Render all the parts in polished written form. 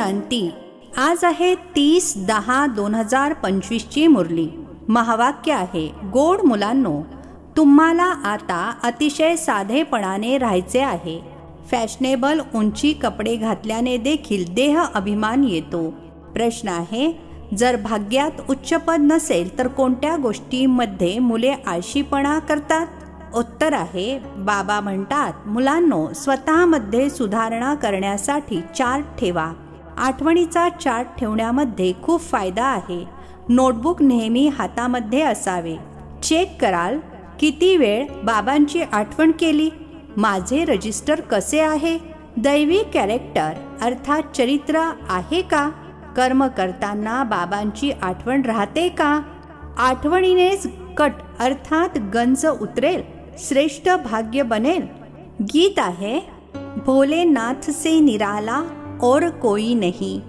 शांती. आज आहे 30/10/2025 ची मुरली. महावाक्य आहे, गोड मुलांनो, तुम्हाला आता अतिशय साधेपणाने राहायचे आहे. फॅशनेबल उंची कपडे घातल्याने देखील देह अभिमान येतो. प्रश्न आहे, जर भाग्यात उच्चपद नसेल तर कोणत्या गोष्टींमध्ये मुले आळशीपणा करतात? उत्तर आहे, बाबा म्हणतात, मुलांनो, स्वतःमध्ये सुधारणा करण्यासाठी चार्ट ठेवा. आठवणीचा चार्ट ठेवण्यामध्ये खूप फायदा आहे. नोटबुक नेहमी हातामध्ये असावे. चेक कराल, किती वेळ बाबांची आठवण केली, माझे रजिस्टर कसे आहे, दैवी कॅरेक्टर अर्थात चरित्र आहे का, कर्म करताना बाबांची आठवण राहते का, आठवणीनेच कट अर्थात गंज उतरेल, श्रेष्ठ भाग्य बनेल. गीत आहे, भोलेनाथ से निराला और कोई नहीं.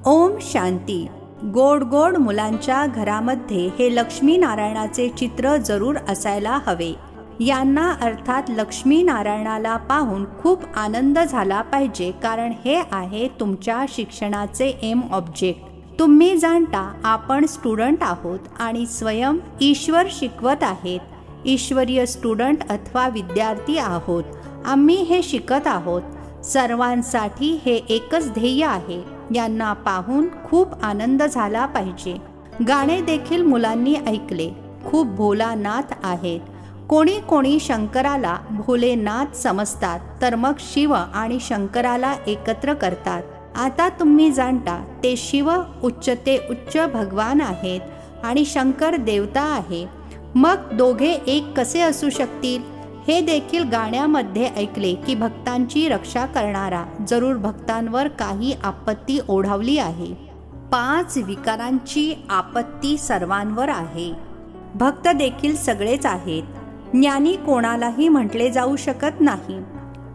ओम शांती. गोड गोड मुलांच्या घरामध्ये हे लक्ष्मी नारायणाचे चित्र जरूर असायला हवे. यांना अर्थात लक्ष्मी नारायणाला पाहून खूप आनंद झाला पाहिजे, कारण हे आहे तुमच्या शिक्षणाचे एम ऑब्जेक्ट. तुम्ही जाणता आपण स्टुडंट आहोत आणि स्वयं ईश्वर शिकवत आहेत. ईश्वरीय स्टुडंट अथवा विद्यार्थी आहोत. आम्ही हे शिकत आहोत. सर्वांसाठी हे एकच ध्येय आहे. यांना पाहून खूप आनंद झाला पाहिजे. गाणे देखील मुलांनी ऐकले. खूप भोलानाथ आहेत. कोणी कोणी शंकराला भोलेनाथ समजतात, तर मग शिव आणि शंकराला एकत्र करतात. आता तुम्ही जाणता ते शिव उच्चते उच्च भगवान आहेत आणि शंकर देवता आहे. मग दोघे एक कसे असू शकतील? हे देखील गाण्यामध्ये ऐकले की भक्तांची रक्षा करणारा जरूर भक्तांवर काही आपत्ती ओढावली आहे. 5 विकारांची आपत्ती सर्वांवर आहे. भक्त देखील सगळेच आहेत. ज्ञानी कोणालाही म्हटले जाऊ शकत नाही.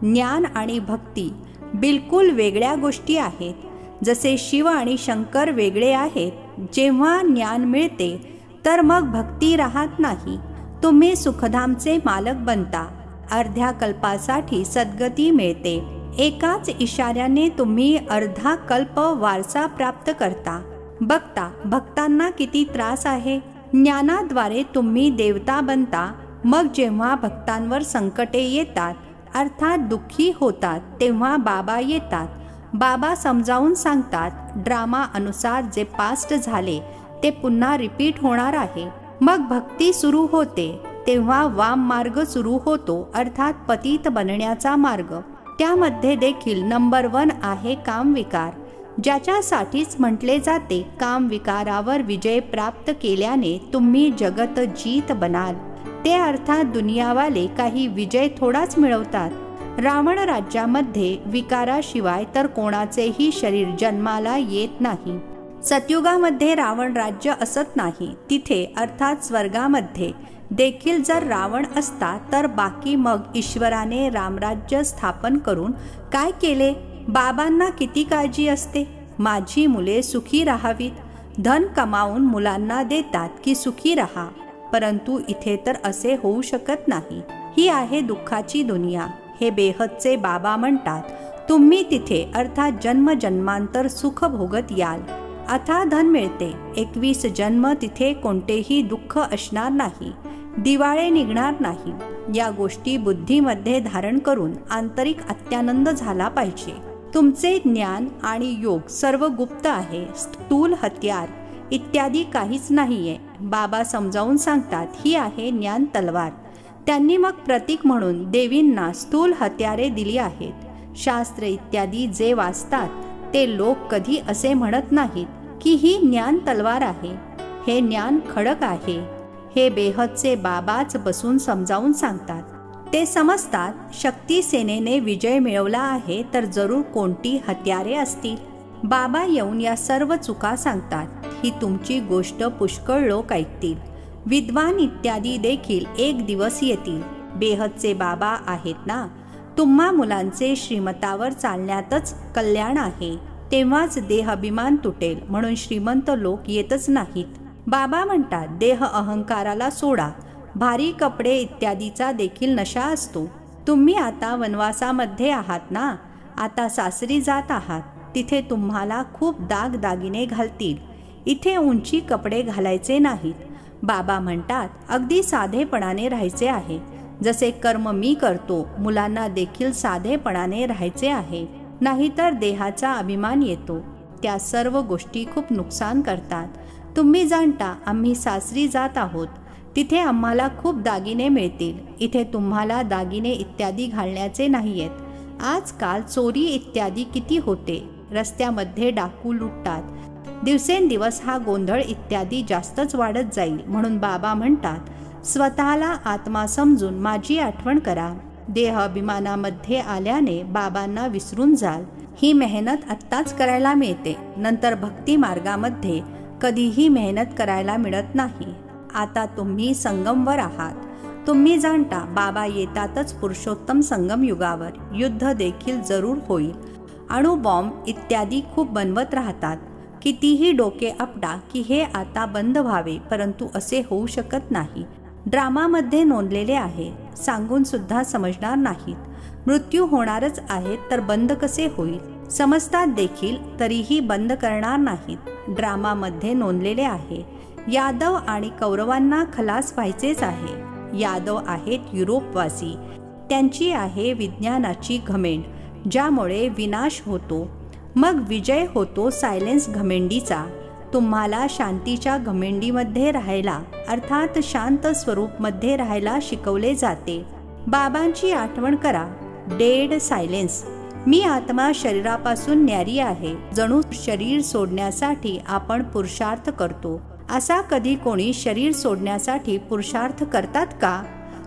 ज्ञान आणि भक्ती बिलकुल वेगळ्या गोष्टी आहेत. जसे शिव आणि शंकर वेगळे आहेत. जेव्हा ज्ञान मिळते तर मग भक्ती राहत नाही. तुम्ही सुखधामचे मालक बनता. अर्ध्या कल्पासाठी सद्गती मिळते. एकाच इशाऱ्याने तुम्ही अर्धा कल्प वारसा प्राप्त करता. बघता भक्तांना किती त्रास आहे. ज्ञानाद्वारे तुम्ही देवता बनता. मग जेव्हा भक्तांवर संकटे येतात अर्थात दुःखी होतात, तेव्हा बाबा येतात. बाबा समजावून सांगतात, ड्रामा अनुसार जे पास्ट झाले ते पुन्हा रिपीट होणार आहे. मग भक्ती सुरू होते. तेव्हा वाम मार्ग सुरू होतो, अर्थात पतित बनण्याचा मार्ग. त्यामध्ये देखील नंबर 1 आहे कामविकार, ज्याच्यासाठीच म्हटले जाते, कामविकारावर विजय प्राप्त केल्याने तुम्ही जगत जीत बनाल. ते अर्थात दुनियावाले काही विजय थोडाच मिळवतात. रावण राज्यामध्ये विकाराशिवाय तर कोणाचेही शरीर जन्माला येत नाही. सतयुगामध्ये रावण राज्य असत नाही. तिथे अर्थात स्वर्गामध्ये देखील जर रावण असता तर बाकी मग ईश्वराने रामराज्य स्थापन करून काय केले? बाबांना किती काळजी असते, माझी मुले सुखी राहावीत. धन कमावून मुलांना देतात की सुखी राहा, परंतु इथे तर असे होऊ शकत नाही. ही आहे दुःखाची दुनिया. हे बेहदचे बाबा म्हणतात, तुम्ही तिथे अर्थात जन्म जन्मांतर सुख भोगत याल. अथा धन मिळते. 21 जन्म तिथे कोणतेही दुःख असणार नाही. दिवाळे निघणार नाही. या गोष्टी बुद्धीमध्ये धारण करून आंतरिक अत्यानंद झाला पाहिजे. तुमचे ज्ञान आणि योग सर्व गुप्त आहे. स्थूल हत्यार इत्यादी काहीच नाहीये. बाबा समजावून सांगतात, ही आहे ज्ञान तलवार. त्यांनी मग प्रतीक म्हणून देवींना स्थूल हत्यारे दिली आहेत. शास्त्र इत्यादी जे वाचतात ते लोक कधी असे म्हणत नाहीत की ही ज्ञान तलवार आहे. हे ज्ञान खडक आहे. हे बेहदचे बाबाच बसून समजावून सांगतात. ते समजतात शक्ती सेनेने विजय मिळवला आहे तर जरूर कोणती हत्यारे असतील. बाबा येऊन या सर्व चुका सांगतात. ही तुमची गोष्ट पुष्कळ लोक ऐकतील. विद्वान इत्यादी देखील एक दिवस येतील. बेहदचे बाबा आहेत ना. तुम्हा मुलांचे श्रीमतावर चालण्यातच कल्याण आहे. तेव्हाच देहाभिमान तुटेल. म्हणून श्रीमंत लोक येतच नाहीत. बाबा म्हणतात, देह अहंकाराला सोडा. भारी कपडे इत्यादीचा देखील नशा असतो. तुम्ही आता वनवासामध्ये आहात ना. आता सासरी जात आहात. तिथे तुम्हाला खूप दागदागिने घालतील. इथे उंची कपडे घालायचे नाहीत. बाबा म्हणतात अगदी साधेपणाने राहायचे आहे. जसे कर्म मी करतो मुलांना देखील साधेपणाने राहायचे आहे, नाहीतर देहाचा अभिमान येतो. त्या सर्व गोष्टी खूप नुकसान करतात. तुम्ही जाणता आम्ही सासरी जात आहोत, तिथे आम्हाला खूप दागिने मिळतील. इथे तुम्हाला दागिने इत्यादी घालण्याचे नाहीयेत. आजकाल चोरी इत्यादी किती होते. रस्त्यामध्ये डाकू लुटतात. दिवसेंदिवस हा गोंधळ इत्यादी जास्तच वाढत जाईल. म्हणून बाबा म्हणतात स्वतःला आत्मा समजून माझी आठवण करा. देह अभिमानामध्ये आल्याने बाबांना विसरून जाल. ही मेहनत आत्ताच करायला मिळते, नंतर भक्ती मार्गामध्ये कधीही मेहनत करायला मिळत नाही. आता तुम्ही संगमवर आहात. तुम्ही जाणता बाबा येतातच पुरुषोत्तम संगम युगावर. युद्ध देखील जरूर होईल. अणुबॉम्ब इत्यादी खूप बनवत राहतात. कितीही डोके आपटा की हे आता बंद व्हावे, परंतु असे होऊ शकत नाही. ड्रामामध्ये नोंदलेले आहे, सांगून सुद्धा समजणार नाहीत. मृत्यू होणारच आहेत तर बंद कसे होईल. समजतात देखील तरीही बंद करणार नाहीत. ड्रामामध्ये नोंदलेले आहे यादव आणि कौरवांना खलास व्हायचेच आहे. यादव आहेत युरोपवासी. त्यांची आहे विज्ञानाची घमेंड, ज्यामुळे विनाश होतो, मग विजय होतो सायलेन्स घमेंडीचा. तुम्हाला शांतीच्या घमेंडीमध्ये राहायला, अर्थात शांत स्वरूपमध्ये राहायला शिकवले जाते. बाबांची आठवण करा. Dead silence. मी आत्मा शरीरापासून न्यारी आहे. जणू शरीर सोडण्यासाठी आपण पुरुषार्थ करतो. असा कधी कोणी शरीर सोडण्यासाठी पुरुषार्थ करतात का?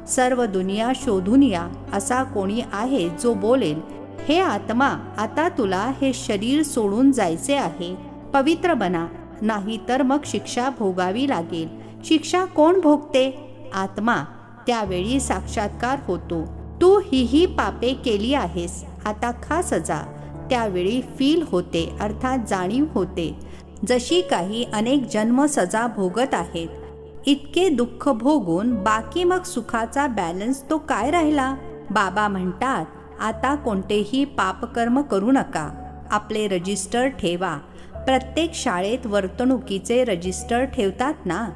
सर्व दुनिया शोधून या असा कोणी आहे जो बोलेल हे आत्मा आता तुला हे शरीर सोडून जायचे आहे, पवित्र बना, नाही तर मग शिक्षा भोगावी लागेल. शिक्षा कोण भोगते? आत्मा. त्यावेळी साक्षात्कार होतो. तू ही पापे केली आहेस, आता खा सजा. त्यावेळी फील होते, अर्थात जाणीव होते, जशी काही अनेक जन्म सजा भोगत आहेत. इतके दुःख भोगून बाकी मग सुखाचा बॅलन्स तो काय राहिला? बाबा म्हणतात आता कोणतेही पापकर्म करू नका. आपले रजिस्टर ठेवा. प्रत्येक शाळेत वर्तणुकीचे रजिस्टर ठेवतात ना.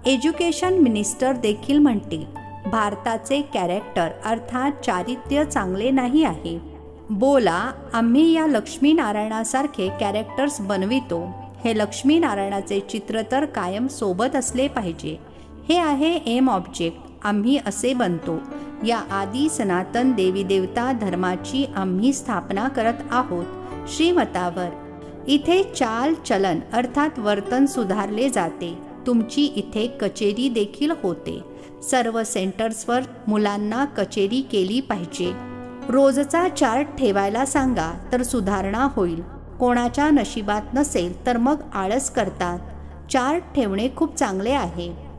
एज्युकेशन मिनिस्टर देखील म्हणतील भारताचे कॅरेक्टर अर्थात चारित्र्य चांगले नाही आहे. बोला आम्ही या लक्ष्मीनारायणासारखे कॅरेक्टर्स बनवितो. हे लक्ष्मीनारायणाचे चित्र तर कायम सोबत असले पाहिजे. हे आहे एम ऑब्जेक्ट. आम्ही असे बनतो. या आदी सनातन देवी देवता धर्माची आम्ही स्थापना करत आहोत श्रीमतावर. इथे चाल चलन अर्थात वर्तन सुधारले जाते. तुमची इथे कचेरी देखील होते. सर्व सेंटर्सवर मुलांना कचेरी केली पाहिजे. रोजचा चार्ट ठेवायला सांगा तर सुधारणा होईल. कोणाच्या नशिबात नसेल तर मग आळस करतात. चार्ट ठेवणे खूप चांगले आहे.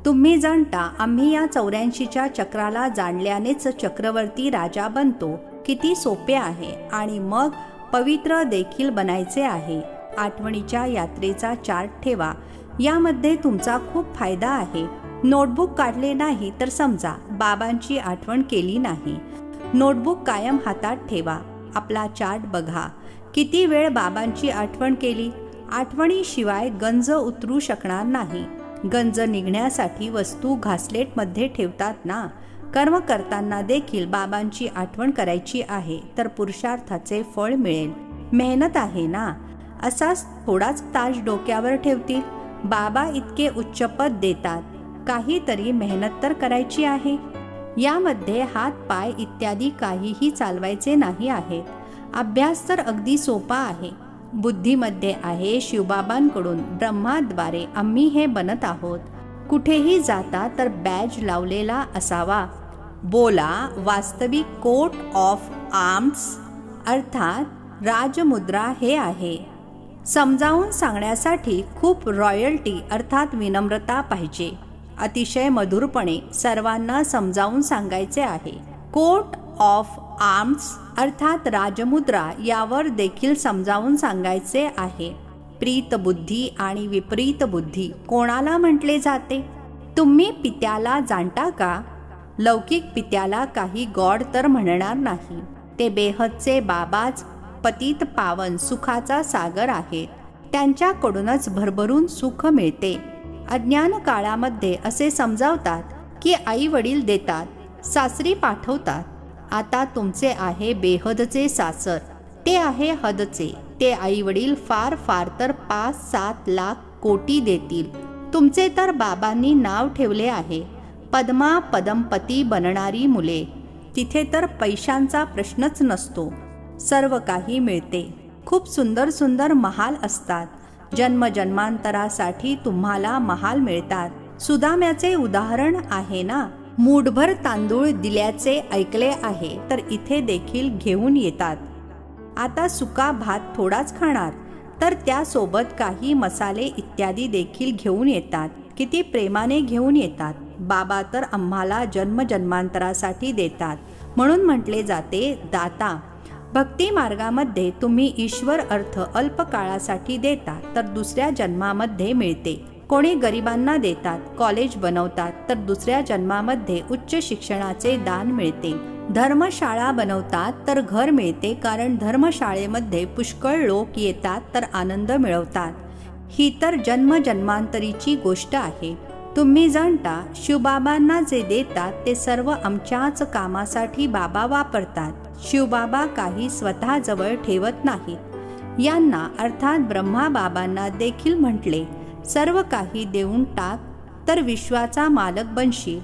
तुम्ही जाणता आम्ही या 84च्या चक्राला जाणल्यानेच चक्रवर्ती राजा बनतो. किती सोपे आहे. आणि मग पवित्र देखील बनायचे आहे. आठवणीच्या यात्रेचा चार्ट ठेवा. यामध्ये तुमचा खूप फायदा आहे. नोटबुक काढले नाही तर समजा बाबांची आठवण केली नाही. नोटबुक कायम हातात ठेवा. आपला चार्ट बघा. किती वेळ बाबांची आठवण केली. आठवणीशिवाय गंज उतरू शकणार नाही. गंज निघण्यासाठी वस्तू घासलेटमध्ये ठेवतात ना. कर्म करताना देखील बाबांची आठवण करायची आहे तर पुरुषार्थाचे फळ मिळेल. मेहनत आहे ना. असाच थोडाच ताज डोक्यावर ठेवतील. बाबा इतके उच्चपद देतात. काहीतरी मेहनत तर करायची आहे. यामध्ये हात पाय इत्यादी काहीही चालवायचे नाही आहे. अभ्यास तर अगदी सोपा आहे. बुद्धीमध्ये आहे शिवबाबांकडून ब्रह्माद्वारे आम्ही हे बनत आहोत. कुठेही जाता तर बॅज लावलेला असावा. बोला वास्तविक कोट ऑफ आर्म्स अर्थात राजमुद्रा हे आहे. समजावून सांगण्यासाठी खूप रॉयल्टी अर्थात विनम्रता पाहिजे. अतिशय मधुरपणे सर्वांना समजावून सांगायचे आहे. कोट ऑफ आर्म्स अर्थात राजमुद्रा यावर देखील समजावून सांगायचे आहे. प्रीत बुद्धी आणि विपरीत बुद्धी कोणाला म्हटले जाते? तुम्ही पित्याला जाणता का? लौकिक पित्याला काही गॉड तर म्हणणार नाही. ते बेहदचे बाबाच पतित पावन सुखाचा सागर आहेत. त्यांच्याकडूनच भरभरून सुख मिळते. अज्ञान काळामध्ये असे समजावतात की आई वडील देतात, सासरी पाठवतात. आता तुमचे आहे बेहदचे सासर, ते आहे हदचे. ते आई वडील फार फार तर 5-7 लाख कोटी देतील. तुमचे तर बाबांनी नाव ठेवले आहे पद्मा पदमपती बनणारी मुले. तिथे तर पैशांचा प्रश्नच नसतो, सर्व काही मिळते. खूप सुंदर सुंदर महाल असतात. जन्मजन्मांतरासाठी तुम्हाला महाल मिळतात. सुदाम्याचे उदाहरण आहे ना. मूठभर तांदूळ दिल्याचे ऐकले आहे, तर इथे देखील घेऊन येतात. आता सुका भात थोडाच खाणार, तर त्यासोबत काही मसाले इत्यादी देखील घेऊन येतात. किती प्रेमाने घेऊन येतात. बाबा तर आम्हाला जन्मजन्मांतरासाठी देतात, म्हणून म्हटले जाते दाता. भक्ती मार्गामध्ये तुम्ही ईश्वर अर्थ अल्प काळासाठी देतात, तर दुसऱ्या जन्मामध्ये मिळते. कोणी गरिबांना देतात, कॉलेज बनवतात, तर दुसऱ्या जन्मामध्ये उच्च शिक्षणाचे दान मिळते. धर्मशाळा बनवतात तर घर मिळते, कारण धर्मशाळेमध्ये पुष्कळ लोक येतात तर आनंद मिळवतात. ही तर जन्मजन्मांतरीची गोष्ट आहे. तुम्ही जाणता शिवबाबांना जे देतात ते सर्व आमच्याच कामासाठी बाबा वापरतात. शिवबाबा काही स्वतःजवळ ठेवत नाहीत. यांना अर्थात ब्रह्मा बाबांना देखील म्हटले, सर्व काही देऊन टाक तर विश्वाचा मालक बनशील.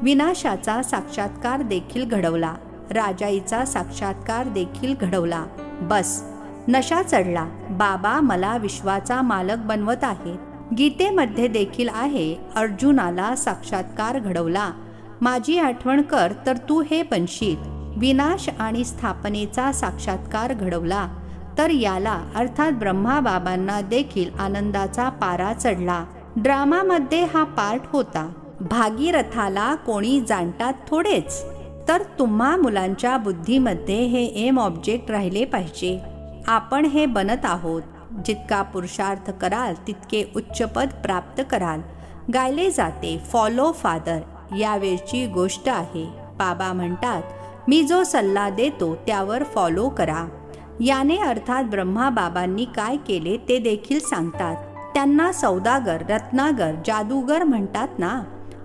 विनाशाचा साक्षात्कार देखील घडवला, राजाईचा साक्षात्कार देखील घडवला. बस नशा चढला. बाबा मला विश्वाचा मालक बनवत आहेत. गीतेमध्ये देखील आहे, अर्जुनाला साक्षात्कार घडवला. माझी आठवण कर तर तू हे बनशील. विनाश आणि स्थापनेचा साक्षात्कार घडवला, तर याला अर्थात ब्रह्मा बाबांना देखील आनंदाचा पारा चढला. ड्रामामध्ये हा पार्ट होता. भागीरथाला कोणी जाणतात थोडेच, तर तुम्हा मुलांच्या बुद्धीमध्ये हे एम ऑब्जेक्ट राहिले पाहिजे. आपण हे बनत आहोत. जितका पुरुषार्थ कराल तितके उच्च पद प्राप्त कराल. गायले जाते फॉलो फादर. यावेळची गोष्ट आहे. बाबा म्हणतात, मी जो सल्ला देतो त्यावर फॉलो करा. याने अर्थात ब्रह्मा बाबांनी काय केले ते देखील सांगतात. त्यांना सौदागर, रत्नागर, जादूगर म्हणतात ना.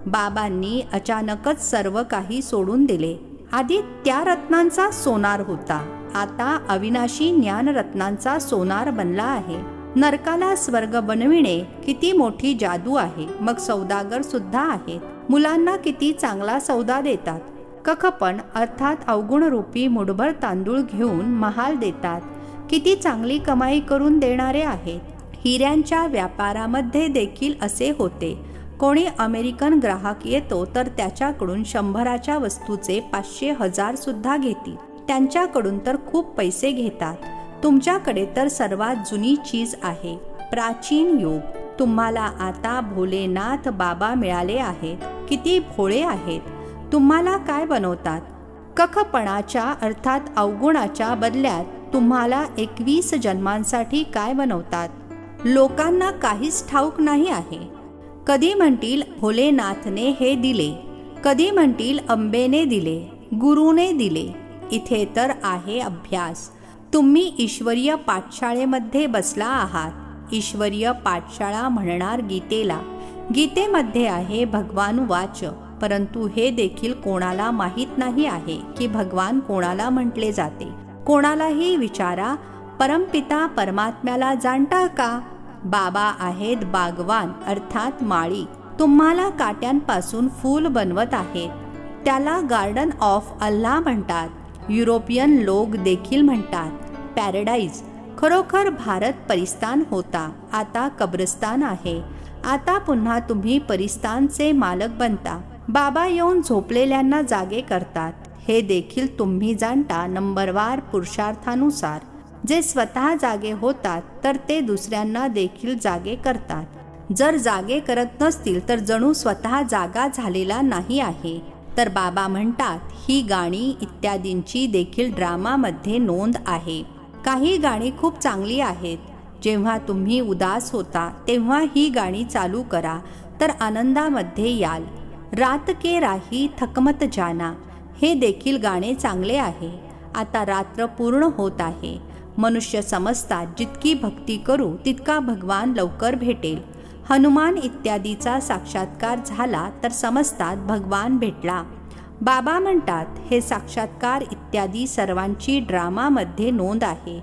बाबांनी अचानकच सर्व काही सोडून दिले. आधी त्या रत्नांचा सोनार होता, आता अविनाशी ज्ञान रत्नांचा सोनार बनला आहे. नरकाला स्वर्ग बनविणे किती मोठी जादू आहे. मग सौदागर सुद्धा आहेत. मुलांना किती चांगला सौदा देतात. कखपण अर्थात अवगुण रूपी मुठभर तांदूळ घेऊन महाल देतात. किती चांगली कमाई करून देणारे आहेत. हिऱ्यांच्या व्यापारामध्ये देखील असे होते. कोणी अमेरिकन ग्राहक येतो तर त्याच्याकडून 100च्या वस्तूचे 500-1000 सुद्धा घेतील. त्यांच्याकडून तर खूप पैसे घेतात. तुमच्याकडे तर सर्वात जुनी चीज आहे, प्राचीन युग. तुम्हाला आता भोलेनाथ बाबा मिळाले आहेत. किती भोळे आहेत. तुम्हाला काय बनवतात? कखपणाच्या अर्थात अवगुणाच्या बदल्यात तुम्हाला 21 जन्मांसाठी काय बनवतात? लोकांना काहीच ठाऊक नाही आहे. कधी म्हणतील भोलेनाथने हे दिले, कधी म्हणतील अंबेने दिले, गुरुने दिले. इथे तर आहे अभ्यास. तुम्ही ईश्वरीय पाठशाळेमध्ये बसला आहात. ईश्वरीय पाठशाळा म्हणणार गीतेला. गीतेमध्ये आहे भगवान वाच, परंतु हे देखील कोणाला माहीत नाही आहे की भगवान कोणाला म्हटले जाते. कोणालाही विचारा, परमपिता परमात्म्याला जाणता का? बाबा आहेत बागवान अर्थात माळी. तुम्हाला काट्यांपासून फूल बनवत आहेत. त्याला गार्डन ऑफ अल्लाह म्हणतात. युरोपियन लोक देखील म्हणतात पॅराडाईज. खरोखर भारत परिस्तान होता, आता कब्रस्तान आहे. आता पुन्हा तुम्ही परिस्तानचे मालक बनता. बाबा येऊन झोपलेल्यांना जागे करतात. हे देखील तुम्ही जाणता नंबरवार पुरुषार्थानुसार. जे स्वतः जागे होतात तर ते दुसऱ्यांना देखील जागे करतात. जर जागे करत नसतील तर जणू स्वतः जागा झालेला नाही आहे. तर बाबा म्हणतात ही गाणी इत्यादींची देखील ड्रामामध्ये नोंद आहे. काही गाणी खूप चांगली आहेत. जेव्हा तुम्ही उदास होता तेव्हा ही गाणी चालू करा तर आनंदामध्ये याल. रात के राही थकमत जाना, हे देखील गाणे चांगले आहे. आता रात्र पूर्ण होत आहे. मनुष्य समजतात जितकी भक्ती करू तितका भगवान लवकर भेटेल. हनुमान इत्यादीचा साक्षात्कार झाला तर समजतात भगवान भेटला. बाबा म्हणतात हे साक्षात्कार इत्यादी सर्वांची ड्रामामध्ये नोंद आहे.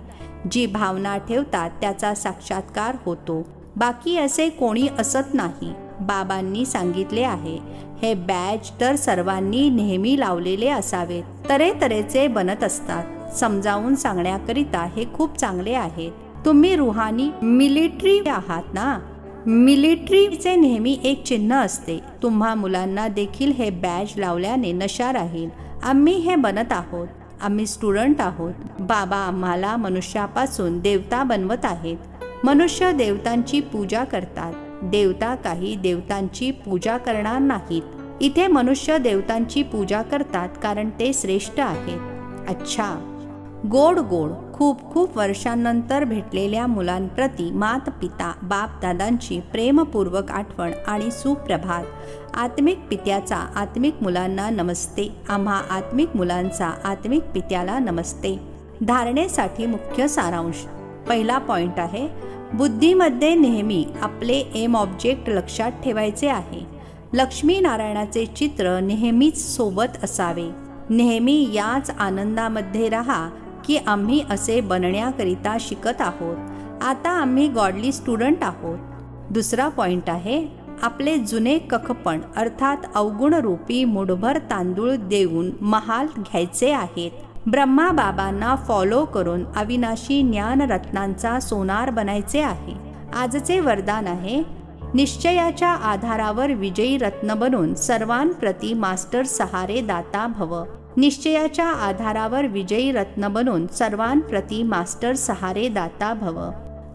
जी भावना ठेवतात त्याचा साक्षात्कार होतो. बाकी असे कोणी असत नाही. बाबांनी सांगितले आहे हे बॅज तर सर्वांनी नेहमी लावलेले असावेत. तऱ्हेतऱ्हेचे बनत असतात. समजावून सांगण्याकरिता हे खूप चांगले आहेत. तुम्ही रुहानी मिलिटरी आहात ना. मिलिटरीचे नेहमी एक चिन्ह असते. तुम्हा मुलांना देखील हे बॅज लावल्याने नशा राहील. आम्ही हे बनत आहोत. आम्ही स्टुडंट आहोत. बाबा आम्हाला मनुष्यापासून देवता बनवत आहेत. मनुष्य देवतांची पूजा करतात. देवता काही देवतांची पूजा करणार नाहीत. इथे मनुष्य देवतांची पूजा करतात कारण ते श्रेष्ठ आहेत. अच्छा. गोड गोड खूप खूप वर्षांनंतर भेटलेल्या मुलांप्रती मात पिता बाप दादांची प्रेमपूर्वक आठवण आणि सुप्रभात. आत्मिक पित्याचा आत्मिक मुलांना नमस्ते. आम्हा आत्मिक मुलांचा आत्मिक पित्याला नमस्ते. धारणेसाठी मुख्य सारांश. पहिला पॉइंट आहे बुद्धीमध्ये नेहमी आपले एम ऑब्जेक्ट लक्षात ठेवायचे आहे. लक्ष्मी नारायणाचे चित्र नेहमीच सोबत असावे. नेहमी याच आनंदामध्ये राहा की आम्ही असे बनण्याकरिता शिकत आहोत. आता आम्ही गॉडली स्टुडंट आहोत. दुसरा पॉइंट आहे आपले जुने कखपण अर्थात अवगुण रूपी मुठभर तांदूळ देऊन महाल घ्यायचे आहेत. ब्रह्मा बाबांना फॉलो करून अविनाशी ज्ञानरत्नांचा सोनार बनायचे आहे. आजचे वरदान आहे निश्चयाच्या आधारावर विजयी रत्न बनून सर्वांप्रती मास्टर सहारे दाता भव. निश्चयाच्या आधारावर विजयी रत्न बनून सर्वांप्रती मास्टर सहारे दाता भव.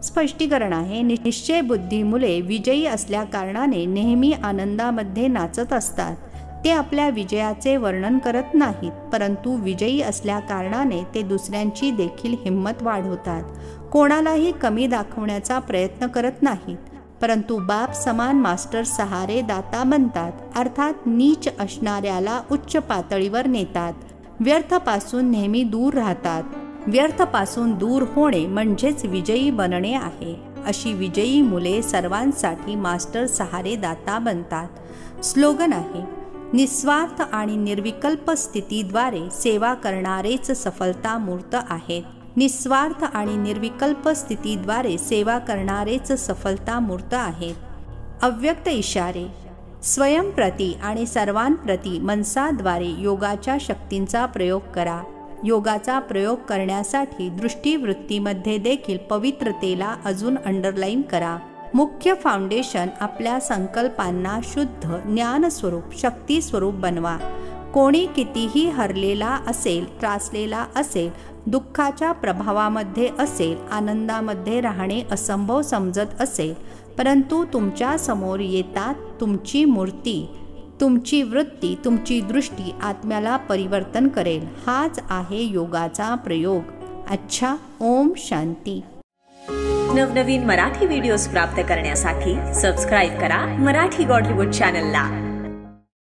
स्पष्टीकरण आहे निश्चय बुद्धी मुले विजयी असल्या कारणाने नेहमी आनंदामध्ये नाचत असतात. ते आपल्या विजयाचे वर्णन करत नाहीत परंतु विजयी असल्या कारणाने ते दुसऱ्यांची देखील हिंमत वाढवतात. कोणालाही कमी दाखवण्याचा प्रयत्न करत नाहीत परंतु बाप समान मास्टर सहारे दाता बनतात. अर्थात नीच असणाऱ्याला उच्च पातळीवर नेतात. व्यर्थपासून नेहमी दूर राहतात. व्यर्थपासून दूर होणे म्हणजेच विजयी बनणे आहे. अशी विजयी मुले सर्वांसाठी मास्टर सहारे दाता बनतात. स्लोगन आहे निस्वार्थ आणि निर्विकल्प स्थितीद्वारे सेवा करणारेच सफलता मूर्त आहेत. निस्वार्थ आणि निर्विकल्प स्थितीद्वारे सेवा करणारेच सफलता मूर्त आहेत. अव्यक्त इशारे. स्वयंप्रती आणि सर्वांप्रती मनसाद्वारे योगाच्या शक्तींचा प्रयोग करा. योगाचा प्रयोग करण्यासाठी दृष्टीवृत्तीमध्ये देखील पवित्रतेला अजून अंडरलाईन करा. मुख्य फाउंडेशन आपल्या संकल्पांना शुद्ध ज्ञानस्वरूप शक्तीस्वरूप बनवा. कोणी कितीही हरलेला असेल, त्रासलेला असेल, दुःखाच्या प्रभावामध्ये असेल, आनंदामध्ये राहणे असंभव समजत असेल, परंतु तुमच्या समोर येतात तुमची मूर्ती, तुमची वृत्ती, तुमची दृष्टी आत्म्याला परिवर्तन करेल. हाच आहे योगाचा प्रयोग. अच्छा. ओम शांती. नवनवीन मराठी व्हिडिओज प्राप्त करण्यासाठी सबस्क्राईब करा मराठी गॉड रिपोर्ट चॅनलला.